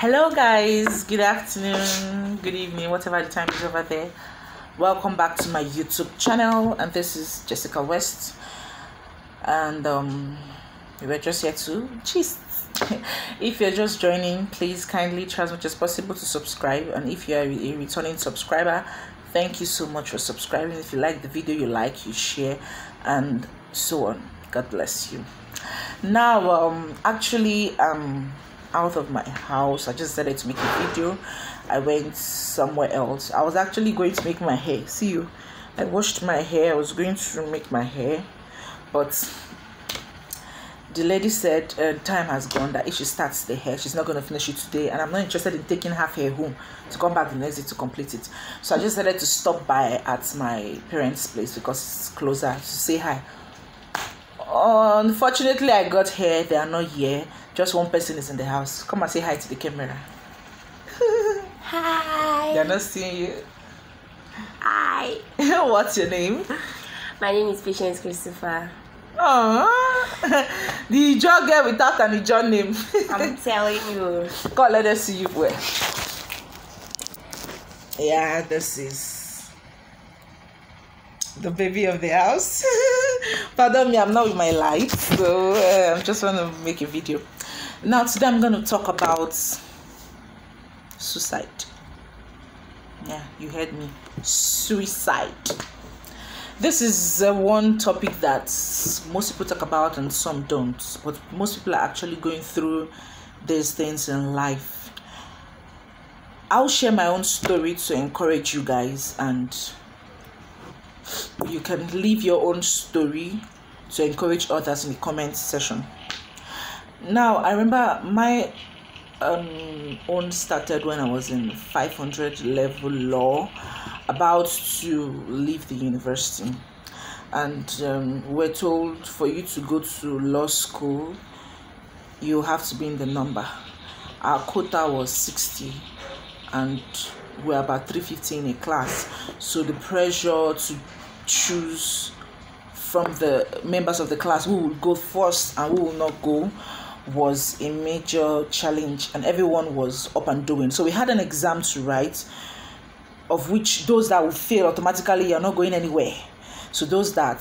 Hello guys, good afternoon, good evening, whatever the time is over there. Welcome back to my YouTube channel, and this is Jessica West, and we're just here to gist. If you're just joining, please kindly try as much as possible to subscribe, and if you're a returning subscriber, thank you so much for subscribing. If you like the video, you like, you share, and so on. God bless you. Now actually out of my house. I just decided to make a video. I went somewhere else. I was actually going to make my hair. See you. I washed my hair. I was going to make my hair, but the lady said time has gone, that if she starts the hair, she's not going to finish it today, and I'm not interested in taking half hair home to come back the next day to complete it. So I just decided to stop by at my parents' place because it's closer, to say hi. Unfortunately, I got here. They are not here. Just one person is in the house. Come and say hi to the camera. Hi. They're not seeing you. Hi. What's your name? My name is Patience Christopher. Oh, the John girl without an John name. I'm telling you. Come, let us see you well. Yeah, this is the baby of the house. Pardon me, I'm not with my lights, so I'm just want to make a video. Now today I'm going to talk about suicide. Yeah, you heard me. Suicide. This is one topic that most people talk about and some don't, but most people are actually going through these things in life. I'll share my own story to encourage you guys, and you can leave your own story to encourage others in the comment section. Now, I remember my own started when I was in 500 level law, about to leave the university, and we're told for you to go to law school, you have to be in the number. Our quota was 60, and we're about 350 in a class, so the pressure to choose from the members of the class who will go first and who will not go was a major challenge, and everyone was up and doing. So we had an exam to write, of which those that will fail automatically are not going anywhere. So those that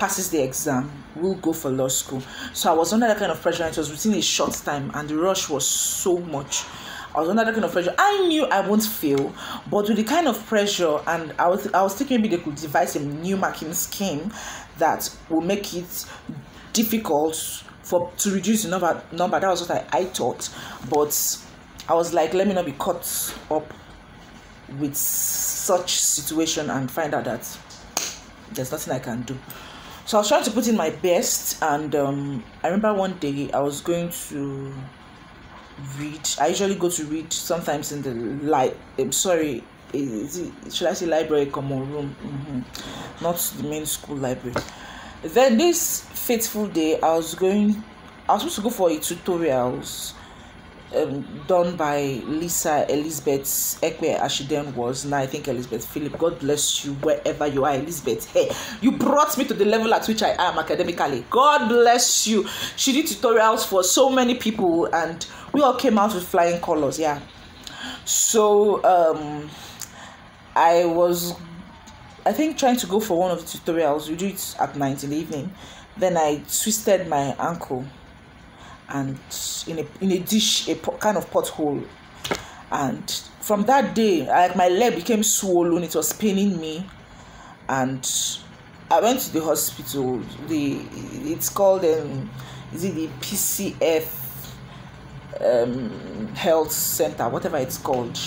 passes the exam will go for law school. So I was under that kind of pressure, and it was within a short time, and the rush was so much. I was under that kind of pressure. I knew I won't fail, but with the kind of pressure, and I was thinking maybe they could devise a new marking scheme that will make it difficult to reduce the number. That was what I thought. But I was like, let me not be caught up with such situation and find out that there's nothing I can do. So I was trying to put in my best, and I remember one day I was going to read. I usually go to read sometimes in the should I say library, common room, not the main school library. Then this fateful day, I was supposed to go for a tutorials done by Lisa Elizabeth Ekwe, as she then was. Now I think Elizabeth Philip. God bless you wherever you are, Elizabeth. Hey, you brought me to the level at which I am academically. God bless you. She did tutorials for so many people, and we all came out with flying colors. Yeah. So I think trying to go for one of the tutorials. We do it at night in the evening. Then I twisted my ankle, and in a dish, a kind of pothole, and from that day, my leg became swollen. It was paining me, and I went to the hospital. It's called is it the PCF health center, whatever it's called,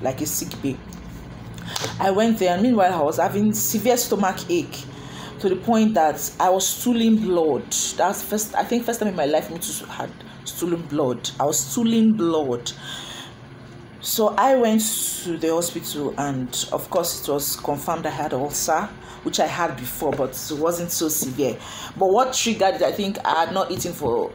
like a sick bay. I went there, and meanwhile I was having severe stomach ache, to the point that I was stooling blood. That's first time in my life me too had stooling blood. I was stooling blood. So I went to the hospital, and of course it was confirmed I had ulcer, which I had before, but it wasn't so severe. But what triggered it, I think I had not eaten for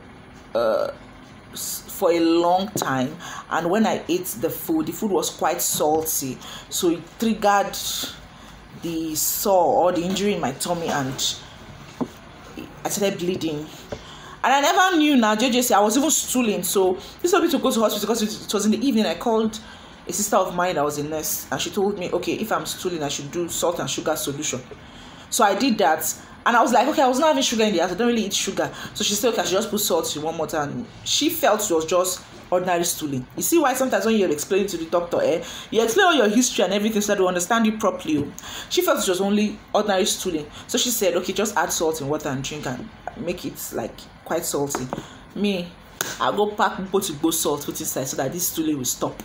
a long time, and when I ate the food was quite salty, so it triggered the sore or the injury in my tummy, and I started bleeding. And I never knew now, JJC, I was even stooling. So this told me to go to hospital because it was in the evening. I called a sister of mine that was a nurse, and she told me, okay, if I'm stooling, I should do salt and sugar solution. So I did that, and I was like, okay, I was not having sugar in the house. I don't really eat sugar. So she said, okay, I should just put salt in one more time. She felt it was just ordinary stooling. You see why sometimes when you're explaining to the doctor, you explain all your history and everything so that they understand you properly. She felt it was only ordinary stooling. So she said, okay, just add salt in water and drink and make it like quite salty. Me, I go pack both salt, put inside so that this stooling will stop.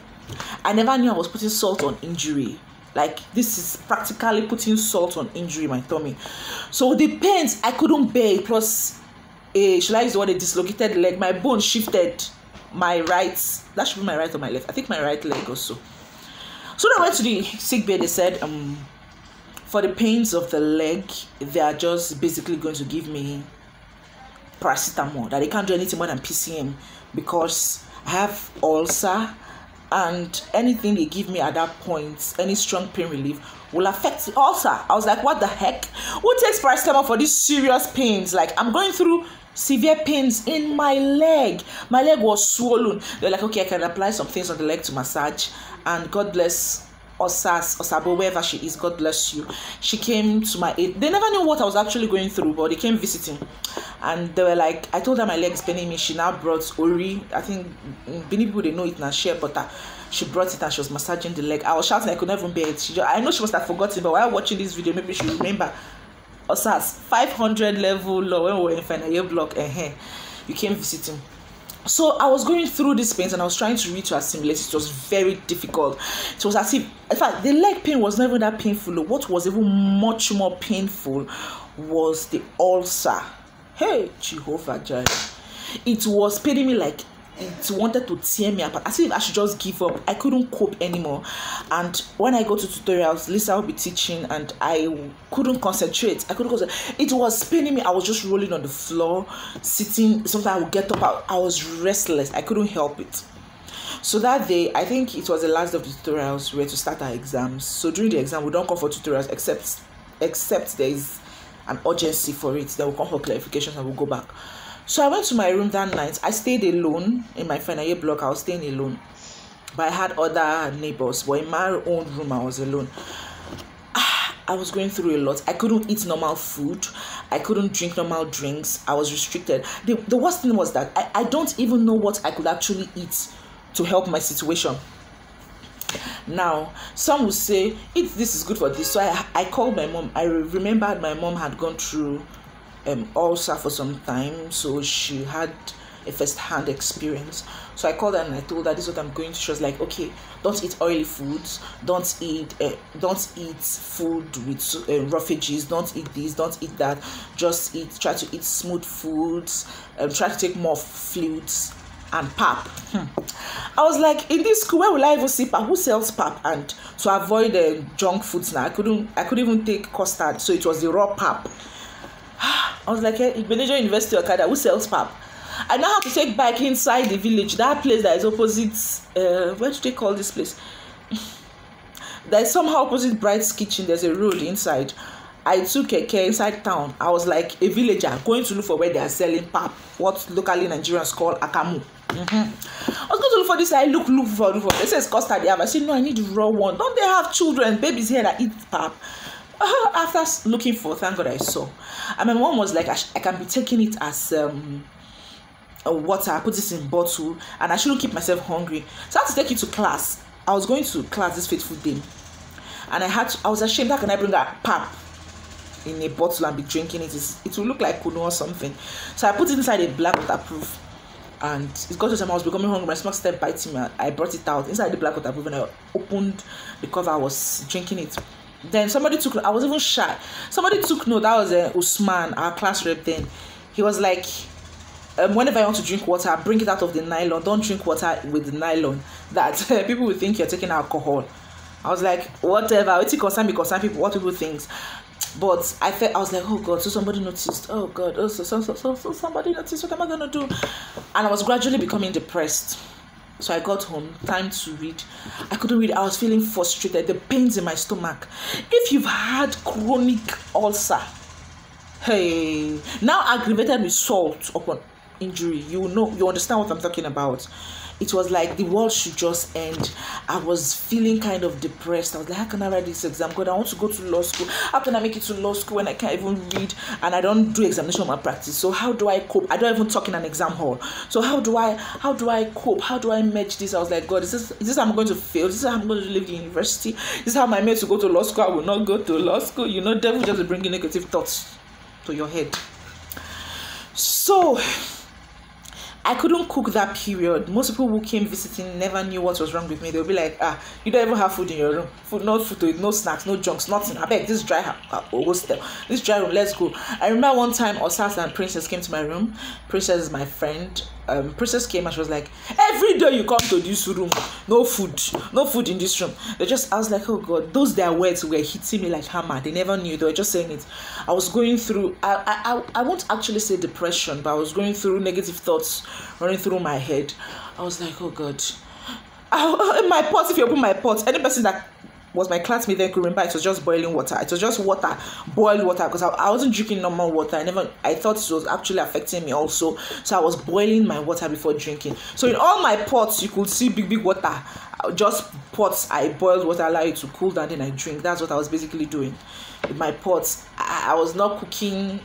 I never knew I was putting salt on injury. Like, this is practically putting salt on injury in my tummy. So the pains, I couldn't bear it. Plus, should I use the word, a dislocated leg? My bone shifted. My right, that should be my right or my left. I think my right leg also. So then I went to the sick bay. They said, for the pains of the leg, they are just basically going to give me paracetamol. That they can't do anything more than PCM because I have ulcer. And anything they give me at that point, any strong pain relief, will affect the ulcer. I was like, what the heck? Who takes paracetamol for these serious pains? Like, I'm going through severe pains in my leg. My leg was swollen. They're like, okay, I can apply some things on the leg to massage. And God bless Osabo, wherever she is, God bless you. She came to my aid. They never knew what I was actually going through, but they came visiting. And they were like, I told her my leg is paining me. She now brought Ori. I think many people, they know it now, share butter. She brought it and she was massaging the leg. I was shouting, I could never bear it. I know she must have forgotten, but while watching this video, maybe she remember. Osas, 500 level low, when we were in final year block, you came visiting. So I was going through these pains and I was trying to read to assimilate. It was very difficult. It was as if, in fact, the leg pain was never that painful. What was even much more painful was the ulcer. Hey, Jehovah Jireh. It was paining me like it wanted to tear me apart. As if I should just give up. I couldn't cope anymore. And when I go to tutorials, Lisa will be teaching and I couldn't concentrate. It was paining me. I was just rolling on the floor, sitting. Sometimes I would get up. I was restless. I couldn't help it. So that day, I think it was the last of the tutorials. We were to start our exams. So during the exam, we don't come for tutorials except there is an urgency for it. Then we'll come for clarifications and we'll go back. So I went to my room that night. I stayed alone in my final year block. I was staying alone, but I had other neighbors. But in my own room, I was alone. I was going through a lot. I couldn't eat normal food. I couldn't drink normal drinks. I was restricted. The worst thing was that I don't even know what I could actually eat to help my situation. Now, some will say, this is good for this. So I called my mom. I remembered my mom had gone through ulcer for some time, so she had a first-hand experience. So I called her and I told her this is what I'm going through. She was like, okay, don't eat oily foods, don't eat food with rough veggies, don't eat this, don't eat that, try to eat smooth foods, try to take more fluids and pap. I was like, in this school, where will I even see pap? Who sells pap? And to avoid junk foods now, I couldn't even take custard, so it was the raw pap. I was like, hey, Benejo University Okada, who sells pap? I now have to take bike inside the village, that place that is opposite, what do they call this place? That is somehow opposite Bright's Kitchen. There's a road inside. I took a care inside town. I was like a villager going to look for where they are selling pap, what locally Nigerians call akamu. I was going to look for this. I look for. They say it's custard they have. I said, no, I need the raw one. Don't they have children, babies here that eat pap? After looking for, thank God I saw. And my mom was like, I can be taking it as water. I put this in bottle, and I shouldn't keep myself hungry. So I had to take it to class. I was going to class this fateful day, and I was ashamed. How can I bring a pap in a bottle and be drinking it? It will look like kuno or something. So I put it inside a black waterproof, and it got to time I was becoming hungry. My stomach started biting me. I brought it out inside the black waterproof, and I opened the cover. I was drinking it. Then somebody took note. I was even shy. Somebody took note. That was Usman, our class rep then. He was like, whenever I want to drink water, bring it out of the nylon. Don't drink water with the nylon. That people will think you're taking alcohol. I was like, whatever. It's concern people, what people think. But I was like, oh God, so somebody noticed. Oh God, so somebody noticed. What am I going to do? And I was gradually becoming depressed. So I got home, time to read. I couldn't read. I was feeling frustrated, the pains in my stomach. If you've had chronic ulcer, hey, now aggravated with salt upon injury, you understand what I'm talking about. It was like the world should just end. I was feeling kind of depressed. I was like, how can I write this exam? God, I want to go to law school. How can I make it to law school when I can't even read and I don't do examination malpractice? So how do I cope? I don't even talk in an exam hall. So how do I cope? How do I match this? I was like, God, is this how I'm going to fail? Is this how I'm going to leave the university? This is how my mate to go to law school? I will not go to law school. Devil just bringing negative thoughts to your head. So I couldn't cook that period. Most people who came visiting never knew what was wrong with me. They'll be like, you don't even have food in your room. No food to eat, no snacks, no junks, nothing. I beg, this dry hostel, this dry room, let's go. I remember one time Osas and Princess came to my room. Princess is my friend. Princess came and she was like, every day you come to this room, no food in this room. I was like, oh God, those their words were hitting me like hammer. They never knew, they were just saying it. I was going through, I won't actually say depression, but I was going through negative thoughts running through my head. I was like, oh God. In my pot, if you open my pot, any person that was my classmate then could remember it was just boiling water. It was just water, boiled water, because I wasn't drinking normal water. I thought it was actually affecting me also. So I was boiling my water before drinking. So in all my pots, you could see big water. Just pots, I boiled water, allow it to cool down, then I drink. That's what I was basically doing. In my pots, I was not cooking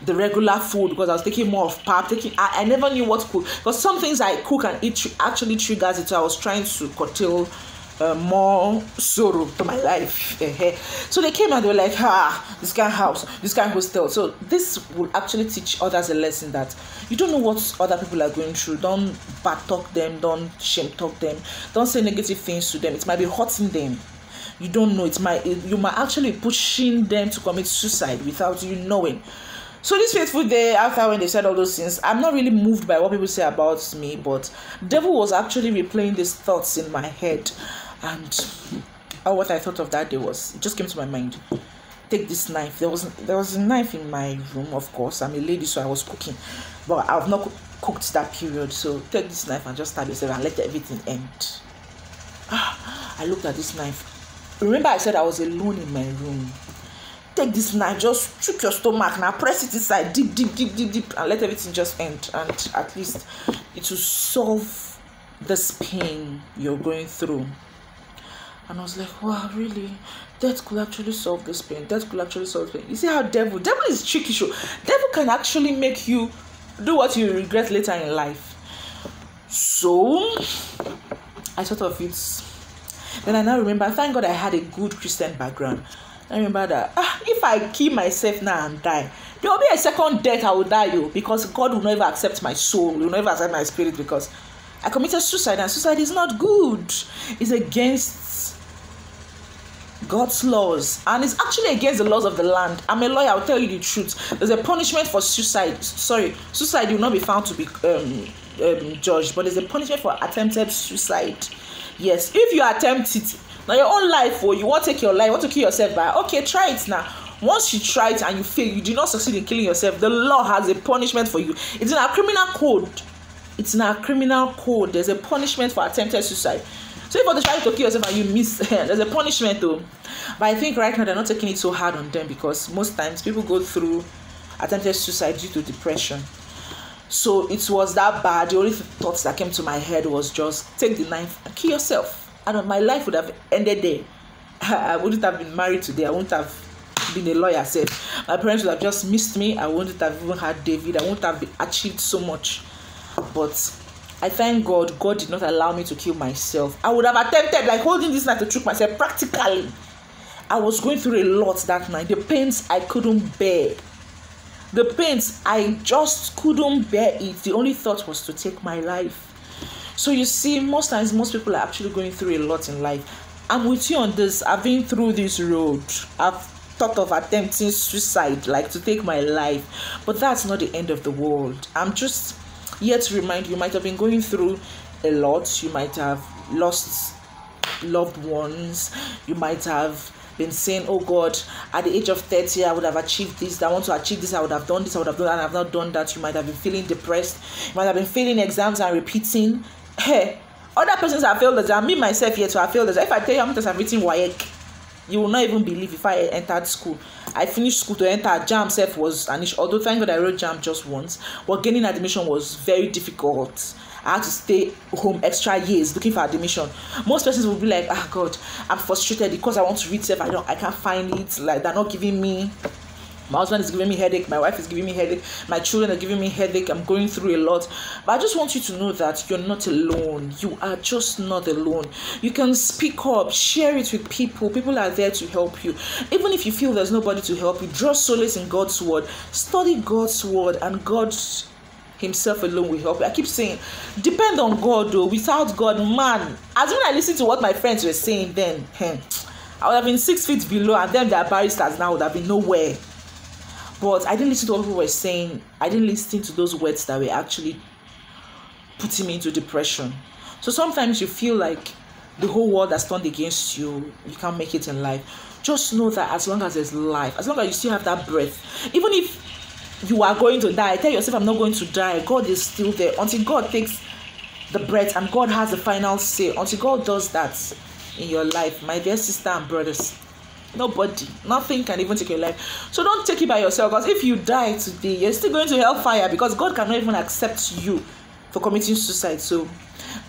the regular food because I was taking more of pap. I never knew what to cook, because some things I cook and eat actually triggers it. So I was trying to curtail more sorrow to my life. So they came and they were like, this kind of house, this kind of hostel. So this will actually teach others a lesson that you don't know what other people are going through. Don't bad talk them, don't shame talk them, don't say negative things to them. It might be hurting them. You don't know. You might actually be pushing them to commit suicide without you knowing. So this fateful day, after when they said all those things, I'm not really moved by what people say about me, but the devil was actually replaying these thoughts in my head. And what I thought of that day was, it just came to my mind. Take this knife. There was a knife in my room, of course. I'm a lady, so I was cooking. But I've not cooked that period. So take this knife and just stab yourself and let everything end. I looked at this knife. Remember I said I was alone in my room. Take this knife, just choke your stomach now, press it inside, deep, and let everything just end. And at least it will solve this pain you're going through. And I was like, wow, really? Death could actually solve this pain. Death could actually solve pain. You see how devil is tricky. Devil can actually make you do what you regret later in life. So I thought of it. Then I now remember, thank God I had a good Christian background. I remember that if I kill myself now and die, there will be a second death. I will die, because God will never accept my soul, will never accept my spirit, because I committed suicide, and suicide is not good. It's against God's laws, and it's actually against the laws of the land. I'm a lawyer, I'll tell you the truth. There's a punishment for suicide. Suicide will not be found to be judged, but there's a punishment for attempted suicide. Yes, if you attempt it, now your own life, or you want to take your life, you want to kill yourself by, okay, try it now. Once you try it and you fail, you do not succeed in killing yourself, the law has a punishment for you. It's in our criminal code. There's a punishment for attempted suicide. So if you try to kill yourself and you miss, there's a punishment though. But I think right now they're not taking it so hard on them, because most times people go through attempted suicide due to depression. So it was that bad. The only thoughts that came to my head was just take the knife and kill yourself. And my life would have ended there. I wouldn't have been married today. I wouldn't have been a lawyer. My parents would have just missed me. I wouldn't have even had David. I wouldn't have achieved so much. But I thank God did not allow me to kill myself. I would have attempted, like holding this knife to choke myself practically. I was going through a lot that night. The pains I couldn't bear. The pains, I just couldn't bear it. The only thought was to take my life. So you see, most times, most people are actually going through a lot in life. I'm with you on this. I've been through this road. I've thought of attempting suicide, like to take my life. But that's not the end of the world. I'm just here to remind you, you might have been going through a lot. You might have lost loved ones. You might have been saying, oh God, at the age of 30, I would have achieved this. I want to achieve this. I would have done this. I would have done that. I have not done that. You might have been feeling depressed. You might have been failing exams and repeating. Hey, other persons have failed exams. Me, myself, yet to have failed exams. If I tell you how many times I've written WAEC, you will not even believe. If I entered school, I finished school to enter JAMB self was an issue. Although thank God I wrote JAMB just once, but gaining admission was very difficult. I had to stay home extra years looking for admission. Most persons will be like, ah, God, I'm frustrated because I want to read self. I can't find it. Like, they're not giving me. My husband is giving me headache. My wife is giving me headache. My children are giving me headache. I'm going through a lot. But I just want you to know that you're not alone. You are just not alone. You can speak up. Share it with people. People are there to help you. Even if you feel there's nobody to help you, draw solace in God's word. Study God's word, and God Himself alone will help you. I keep saying, depend on God though. Without God, man, as when I listen to what my friends were saying then, I would have been 6 feet below, and then their barristers now would have been nowhere. But I didn't listen to what people were saying. I didn't listen to those words that were actually putting me into depression. So sometimes you feel like the whole world has turned against you. You can't make it in life. Just know that as long as there's life, as long as you still have that breath, even if you are going to die, tell yourself, I'm not going to die. God is still there. Until God takes the breath and God has the final say, until God does that in your life, my dear sister and brothers, nobody, nothing can even take your life. So don't take it by yourself, because if you die today, you're still going to hellfire, because God cannot even accept you for committing suicide. So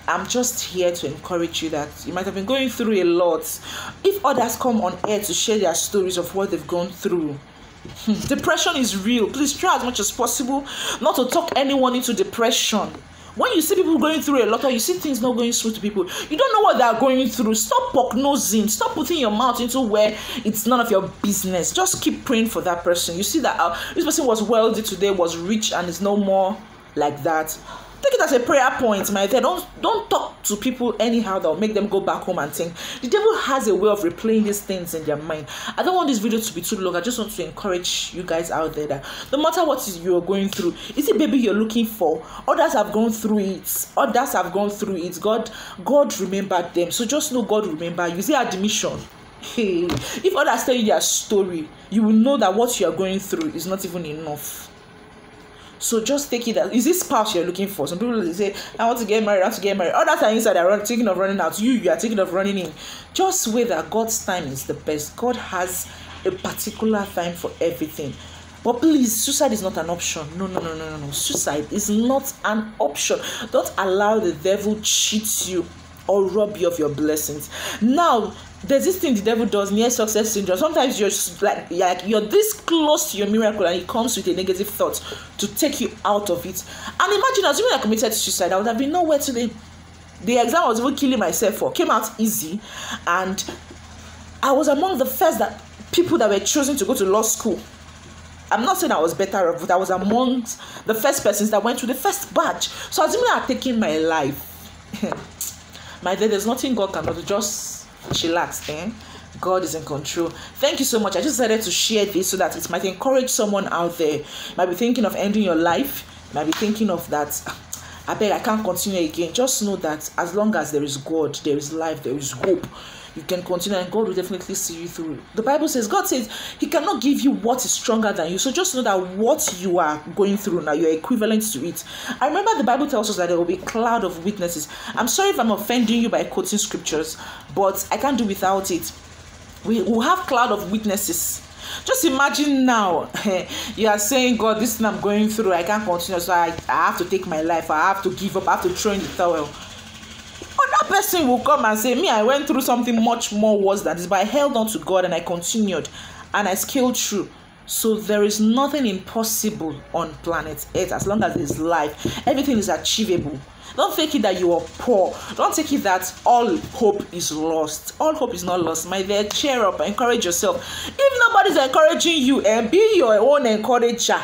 I'm just here to encourage you that you might have been going through a lot. If others come on air to share their stories of what they've gone through, depression is real. Please try as much as possible not to talk anyone into depression. When you see people going through a lot, or you see things not going through to people, you don't know what they are going through. Stop prognosing. Stop putting your mouth into where it's none of your business. Just keep praying for that person. You see that this person was wealthy today, was rich, and is no more like that. Take it as a prayer point, my dear. Don't talk to people anyhow that will make them go back home and think. The devil has a way of replaying these things in their mind. I don't want this video to be too long. I just want to encourage you guys out there that no matter what you're going through, is it baby you're looking for? Others have gone through it. Others have gone through it. God remembered them. So just know God remember you. See admission. Hey, if others tell you their story, you will know that what you are going through is not even enough. So just take it as, is this spouse you're looking for? Some people say, I want to get married, I want to get married. Others are inside, are thinking of running out. You are thinking of running in. Just wait that God's time is the best. God has a particular time for everything. But please, suicide is not an option. No. Suicide is not an option. Don't allow the devil cheat you or rob you of your blessings. Now, there's this thing the devil does, near success syndrome. Sometimes you're like you're this close to your miracle, and it comes with a negative thought to take you out of it. And imagine, assuming I committed suicide, I would have been nowhere today. The exam I was even killing myself for came out easy, and I was among the first people that were chosen to go to law school. I'm not saying I was better off, but I was amongst the first persons that went to the first batch. So assuming I had taken my life, my dear, there's nothing God cannot do. Just chillax, God is in control. Thank you so much. I just decided to share this so that it might encourage someone out there. You might be thinking of ending your life. You might be thinking of that, I beg, I can't continue again. Just know that as long as there is God, there is life, there is hope. You can continue, and God will definitely see you through. The Bible says, God says He cannot give you what is stronger than you. So just know that what you are going through now, you're equivalent to it. I remember the Bible tells us that there will be a cloud of witnesses. I'm sorry if I'm offending you by quoting scriptures, but I can't do without it. We will have cloud of witnesses. Just imagine now, you are saying, God, this thing I'm going through, I can't continue, so I have to take my life, I have to give up, I have to throw in the towel. That person will come and say, me, I went through something much more worse than this, but I held on to God and I continued and I scaled through. So there is nothing impossible on planet Earth. As long as there's life, everything is achievable. Don't take it that you are poor. Don't take it that all hope is lost. All hope is not lost. My dear, cheer up, encourage yourself. If nobody's encouraging you, be your own encourager.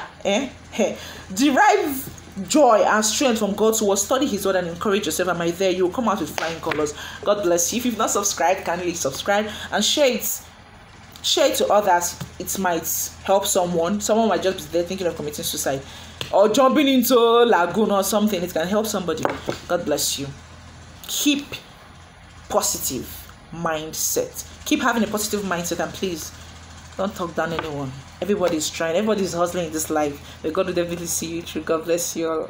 Derive joy and strength from God's word. Study His word and encourage yourself. And my dear, you will come out with flying colors. God bless you. If you've not subscribed, kindly subscribe and share it. Share it to others. It might help someone. Someone might just be there thinking of committing suicide or jumping into a lagoon or something. It can help somebody. God bless you. Keep positive mindset. Keep having a positive mindset, and please don't talk down anyone. Everybody is trying. Everybody is hustling in this life. May God will definitely see you through. God bless you all.